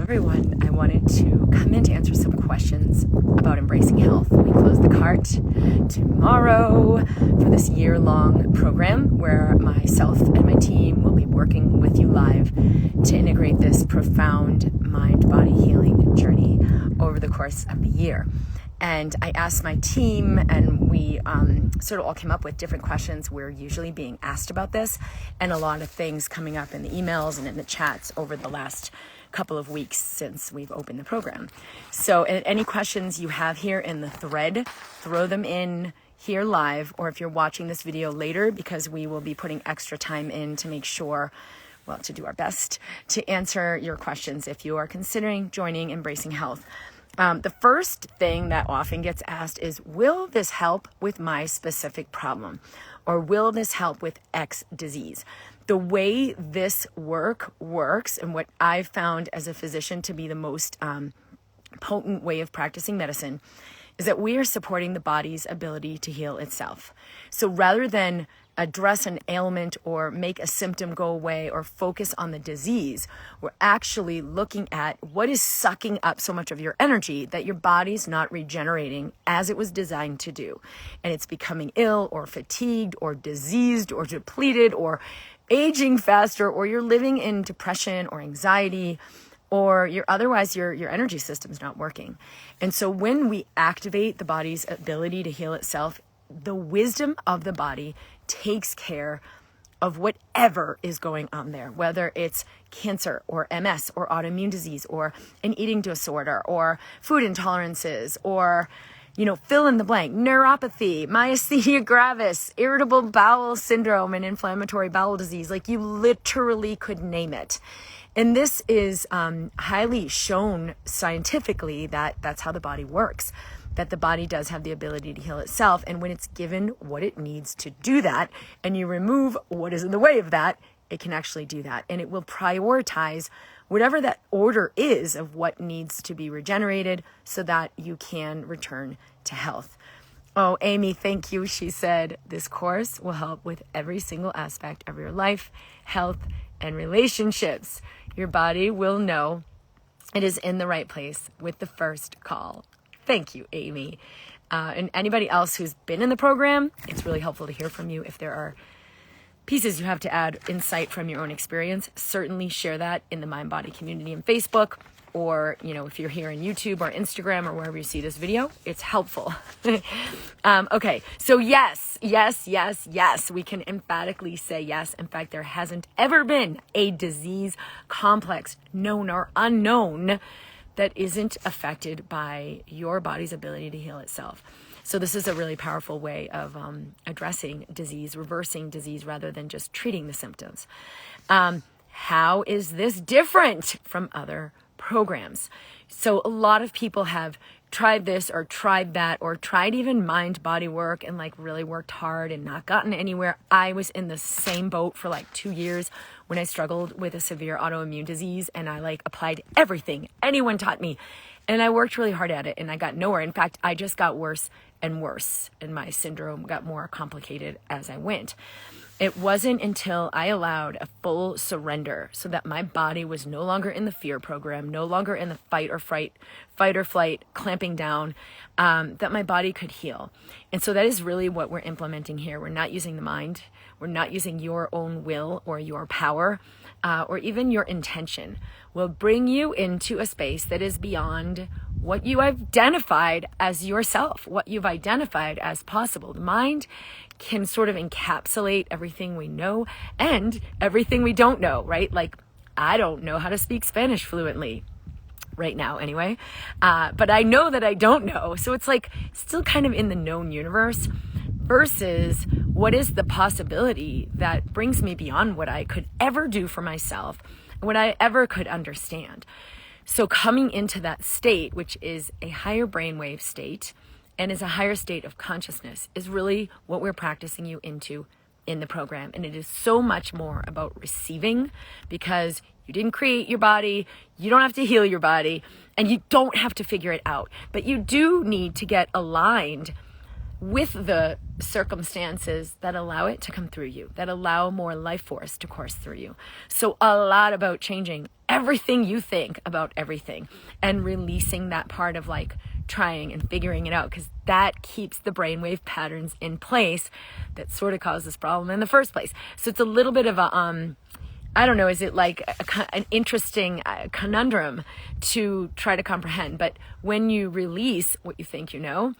everyone. I wanted to come in to answer some questions about embracing health. We close the cart tomorrow for this year-long program where myself and my team will be working with you live to integrate this profound mind-body healing journey over the course of the year. And I asked my team, and we sort of all came up with different questions. We're usually being asked about this, and a lot of things coming up in the emails and in the chats over the last couple of weeks since we've opened the program. So any questions you have here in the thread, throw them in here live, or if you're watching this video later, because we will be putting extra time in to make sure, well, to do our best to answer your questions if you are considering joining Embracing Health. The first thing that often gets asked is, will this help with my specific problem? Or will this help with X disease? The way this works, and what I've found as a physician to be the most potent way of practicing medicine, is that we are supporting the body's ability to heal itself. So rather than address an ailment or make a symptom go away or focus on the disease, we're actually looking at what is sucking up so much of your energy that your body's not regenerating as it was designed to do. And it's becoming ill or fatigued or diseased or depleted or aging faster, or you're living in depression or anxiety, or your energy system's not working. And so when we activate the body's ability to heal itself, the wisdom of the body takes care of whatever is going on there, whether it's cancer or MS or autoimmune disease or an eating disorder or food intolerances or, fill in the blank, neuropathy, myasthenia gravis, irritable bowel syndrome, and inflammatory bowel disease. Like, you literally could name it. And this is highly shown scientifically that that's how the body works, that the body does have the ability to heal itself. And when it's given what it needs to do that, and you remove what is in the way of that, it can actually do that. And it will prioritize whatever that order is of what needs to be regenerated so that you can return to health. Oh, Amy, thank you. She said, this course will help with every single aspect of your life, health, and relationships. Your body will know it is in the right place with the first call. Thank you, Amy. And anybody else who's been in the program, it's really helpful to hear from you. If there are pieces you have to add, insight from your own experience, certainly share that in the Mind Body community on Facebook, or, if you're here on YouTube or Instagram or wherever you see this video, it's helpful. Okay, so yes, we can emphatically say yes. In fact, there hasn't ever been a disease complex, known or unknown, that isn't affected by your body's ability to heal itself. So this is a really powerful way of addressing disease, reversing disease, rather than just treating the symptoms. How is this different from other programs? So a lot of people have tried this or tried that, or tried even mind body work and really worked hard and not gotten anywhere. I was in the same boat for 2 years when I struggled with a severe autoimmune disease, and I applied everything anyone taught me, and I worked really hard at it, and I got nowhere. In fact, I just got worse and worse, and my syndrome got more complicated as I went. It wasn't until I allowed a full surrender, so that my body was no longer in the fear program, no longer in the fight or flight, clamping down, that my body could heal. And so that is really what we're implementing here. We're not using the mind. We're not using your own will or your power, or even your intention. We'll bring you into a space that is beyond what you identified as yourself, what you've identified as possible. The mind can sort of encapsulate everything we know and everything we don't know, right? I don't know how to speak Spanish fluently right now anyway, but I know that I don't know. So it's still kind of in the known universe, versus what is the possibility that brings me beyond what I could ever do for myself, what I ever could understand. So coming into that state, which is a higher brainwave state and is a higher state of consciousness, is really what we're practicing you into in the program. And it is so much more about receiving, because you didn't create your body, you don't have to heal your body, and you don't have to figure it out. But you do need to get aligned with the circumstances that allow it to come through you, that allow more life force to course through you. So a lot about changing everything you think about everything and releasing that part of like trying and figuring it out, because that keeps the brainwave patterns in place that sort of caused this problem in the first place. So it's a little bit of a, I don't know, is it like an interesting conundrum to try to comprehend? But when you release what you think you know,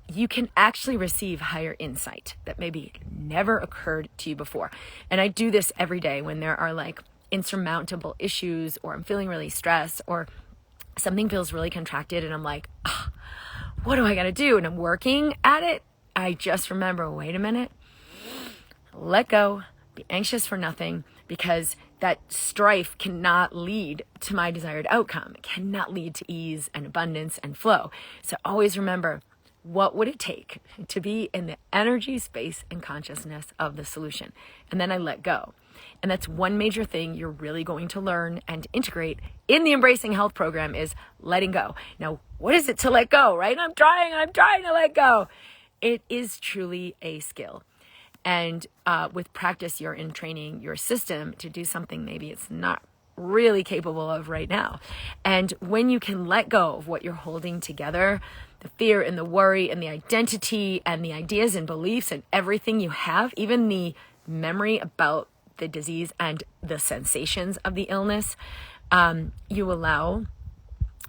you can actually receive higher insight that maybe never occurred to you before. And I do this every day when there are like insurmountable issues, or I'm feeling really stressed, or something feels really contracted and I'm like, what do I got to do? And I'm working at it. I just remember, wait a minute, let go, be anxious for nothing, because that strife cannot lead to my desired outcome. It cannot lead to ease and abundance and flow. So always remember, what would it take to be in the energy, space, and consciousness of the solution? And then I let go. And that's one major thing you're really going to learn and integrate in the Embracing Health program, is letting go. Now, what is it to let go, right? I'm trying to let go. It is truly a skill. And with practice, you're in training your system to do something maybe it's not really capable of right now. And when you can let go of what you're holding together, the fear and the worry and the identity and the ideas and beliefs and everything you have, even the memory about the disease and the sensations of the illness, you allow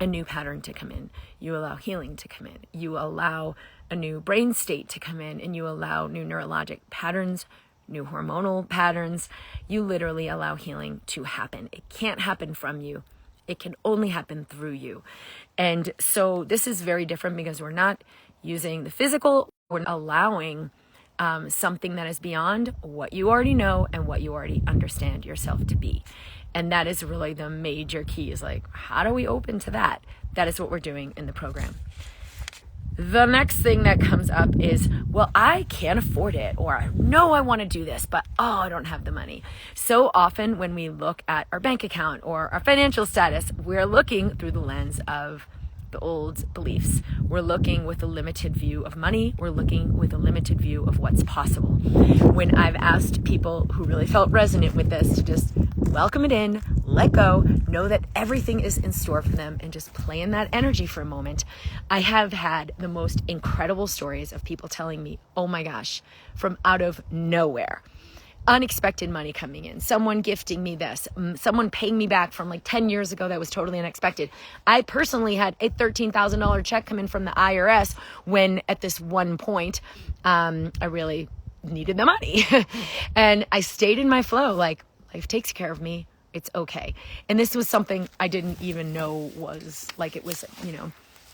a new pattern to come in. You allow healing to come in. You allow a new brain state to come in, and you allow new neurologic patterns, new hormonal patterns. You literally allow healing to happen. It can't happen from you. It can only happen through you. And so this is very different, because we're not using the physical, we're allowing something that is beyond what you already know and what you already understand yourself to be. And that is really the major key, is like, how do we open to that? That is what we're doing in the program. The next thing that comes up is, well, I can't afford it, or I know I want to do this, but I don't have the money. So often when we look at our bank account or our financial status, we're looking through the lens of the old beliefs. We're looking with a limited view of money. We're looking with a limited view of what's possible. When I've asked people who really felt resonant with this to just welcome it in, let go, know that everything is in store for them, and just play in that energy for a moment, I have had the most incredible stories of people telling me, oh my gosh, from out of nowhere, unexpected money coming in, someone gifting me this, someone paying me back from like 10 years ago that was totally unexpected. I personally had a $13,000 check come in from the IRS when at this one point I really needed the money. And I stayed in my flow, like, life takes care of me, it's okay. And this was something I didn't even know was like, it was,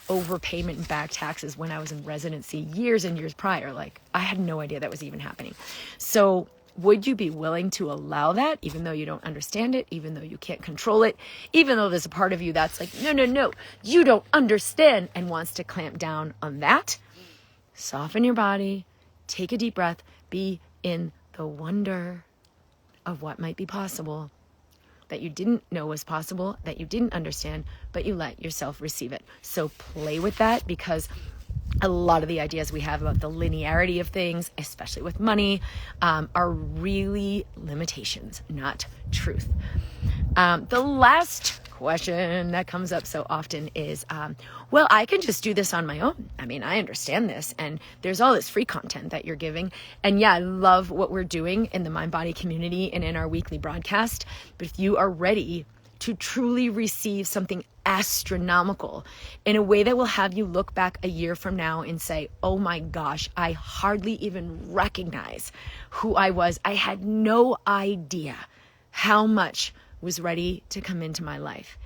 overpayment and back taxes when I was in residency years and years prior. Like, I had no idea that was even happening. So would you be willing to allow that, even though you don't understand it, even though you can't control it, even though there's a part of you that's like, no, you don't understand, and wants to clamp down on that? Soften your body, take a deep breath, be in the wonder of what might be possible, that you didn't know was possible, that you didn't understand, but you let yourself receive it. So play with that, because a lot of the ideas we have about the linearity of things, especially with money, are really limitations, not truth. The last question that comes up so often is, well, I can just do this on my own. I mean, I understand this, and there's all this free content that you're giving. And yeah, I love what we're doing in the Mind Body community and in our weekly broadcast. But if you are ready to truly receive something astronomical in a way that will have you look back a year from now and say, oh my gosh, I hardly even recognize who I was. I had no idea how much was ready to come into my life.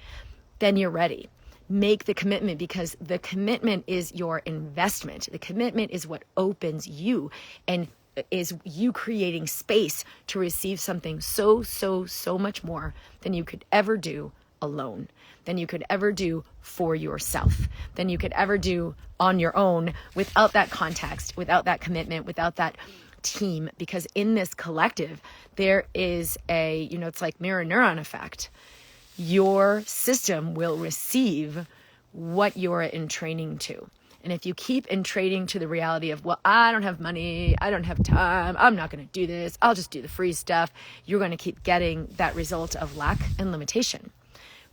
Then you're ready. Make the commitment, because the commitment is your investment. The commitment is what opens you and is you creating space to receive something so much more than you could ever do alone, than you could ever do for yourself, than you could ever do on your own without that context, without that commitment, without that team. Because in this collective, there is a, it's like mirror neuron effect. Your system will receive what you're in training to. And if you keep trading to the reality of, well, I don't have money, I don't have time, I'm not going to do this, I'll just do the free stuff, you're going to keep getting that result of lack and limitation.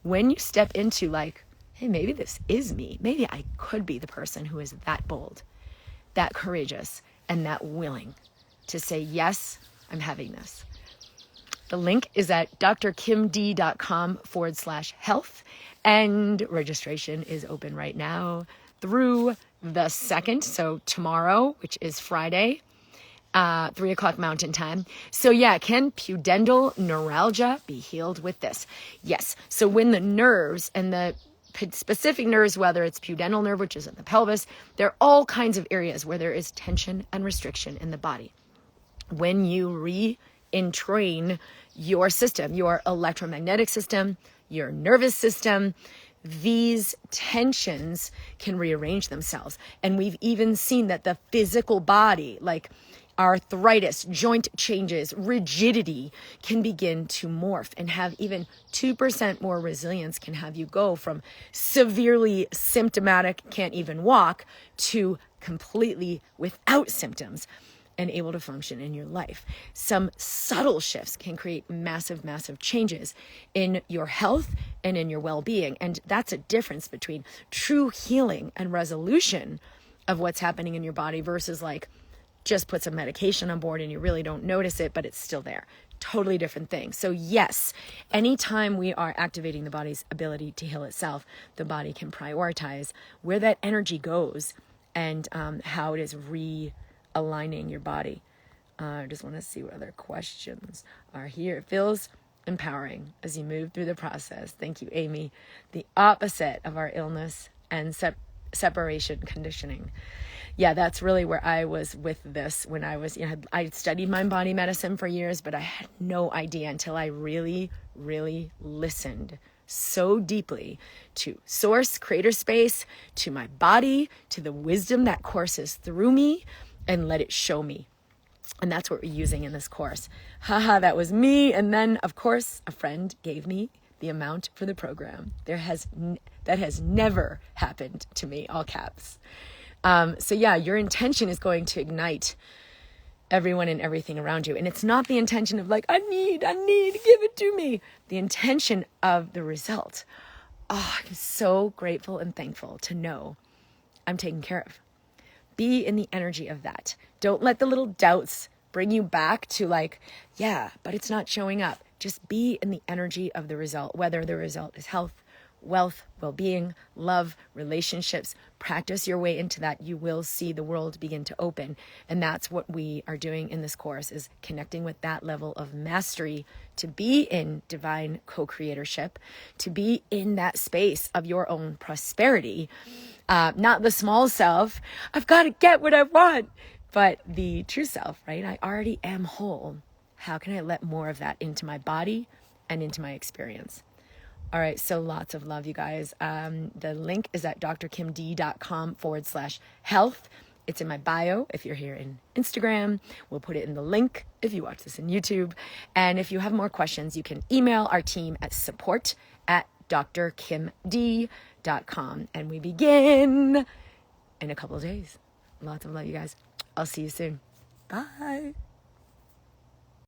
When you step into like, hey, maybe this is me, maybe I could be the person who is that bold, that courageous, and that willing to say, yes, I'm having this. The link is at drkimd.com/health, and registration is open right now through the 2nd, so tomorrow, which is Friday, 3 o'clock Mountain Time. So yeah, can pudendal neuralgia be healed with this? Yes. So when the nerves and the specific nerves, whether it's pudendal nerve, which is in the pelvis, there are all kinds of areas where there is tension and restriction in the body. When you re-entrain your system, your electromagnetic system, your nervous system, these tensions can rearrange themselves. And we've even seen that the physical body, like arthritis, joint changes, rigidity, can begin to morph and have even 2% more resilience, can have you go from severely symptomatic, can't even walk, to completely without symptoms and able to function in your life. Some subtle shifts can create massive, massive changes in your health and in your well-being. And that's a difference between true healing and resolution of what's happening in your body versus like just put some medication on board and you really don't notice it, but it's still there. Totally different thing. So yes, anytime we are activating the body's ability to heal itself, the body can prioritize where that energy goes and how it is realigning your body. I just want to see what other questions are here. It feels empowering as you move through the process. Thank you, Amy. The opposite of our illness and separation conditioning. Yeah, that's really where I was with this when I was, I studied mind-body medicine for years, but I had no idea until I really, really listened so deeply to source, creator space, to my body, to the wisdom that courses through me, and let it show me. And that's what we're using in this course. Haha, that was me. And then, of course, a friend gave me the amount for the program. That has never happened to me, all caps. So yeah, your intention is going to ignite everyone and everything around you. And it's not the intention of like, I need, give it to me. The intention of the result. Oh, I'm so grateful and thankful to know I'm taken care of. Be in the energy of that. Don't let the little doubts bring you back to like, yeah, but it's not showing up. Just be in the energy of the result, whether the result is health, wealth, well-being, love, relationships. Practice your way into that. You will see the world begin to open. And that's what we are doing in this course, is connecting with that level of mastery to be in divine co-creatorship, to be in that space of your own prosperity. Not the small self, I've got to get what I want, but the true self, right? I already am whole. How can I let more of that into my body and into my experience? All right, so lots of love, you guys. The link is at drkimd.com/health. It's in my bio if you're here in Instagram. We'll put it in the link if you watch this in YouTube. And if you have more questions, you can email our team at support@drkimd.com. And we begin in a couple of days. Lots of love, you guys. I'll see you soon. Bye.